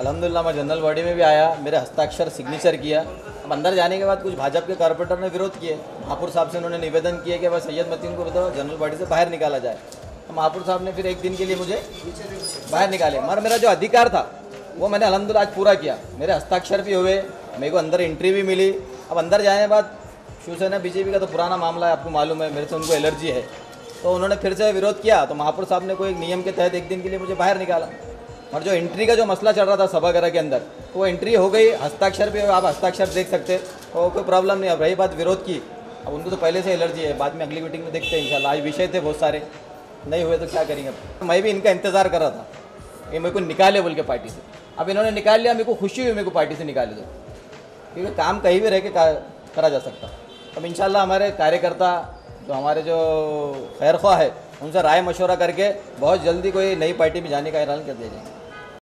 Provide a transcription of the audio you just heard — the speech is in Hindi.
अल्हम्दुलिल्लाह मैं जनरल बॉडी में भी आया, मेरे हस्ताक्षर सिग्नेचर किया। अब अंदर जाने के बाद कुछ भाजपा के कॉर्पोरेटर ने विरोध किए। महापुर साहब से उन्होंने निवेदन किया कि बस सैयद मतीन को बताओ जनरल बॉडी से बाहर निकाला जाए। तो महापुर साहब ने फिर एक दिन के लिए मुझे बाहर निकाले, मगर मेरा जो अधिकार था वो मैंने अल्हम्दुलिल्लाह आज पूरा किया। मेरे हस्ताक्षर भी हुए, मेरे को अंदर एंट्री भी मिली। अब अंदर जाने के बाद शिवसेना बीजेपी का तो पुराना मामला है, आपको मालूम है, मेरे से उनको एलर्जी है, तो उन्होंने फिर से विरोध किया। तो महापुर साहब ने कोई एक नियम के तहत एक दिन के लिए मुझे बाहर निकाला। और जो एंट्री का जो मसला चल रहा था सभागार के अंदर, तो वो एंट्री हो गई, हस्ताक्षर भी, आप हस्ताक्षर देख सकते, तो कोई प्रॉब्लम नहीं। अब रही बात विरोध की, अब उनको तो पहले से एलर्जी है, बाद में अगली मीटिंग में देखते हैं इंशाल्लाह। आज विषय थे बहुत सारे, नहीं हुए तो क्या करेंगे। मैं भी इनका इंतज़ार कर रहा था कि मेरे को निकाले बोल के पार्टी से। अब इन्होंने निकाल लिया, मेरे को खुशी हुई मेरे को पार्टी से निकाले तो, क्योंकि काम कहीं भी रह के करा जा सकता। अब इंशाल्लाह हमारे कार्यकर्ता जो हमारे जो खैर ख्वाह है उनसे राय मशवरा करके बहुत जल्दी कोई नई पार्टी में जाने का ऐलान कर दिया जाएगा।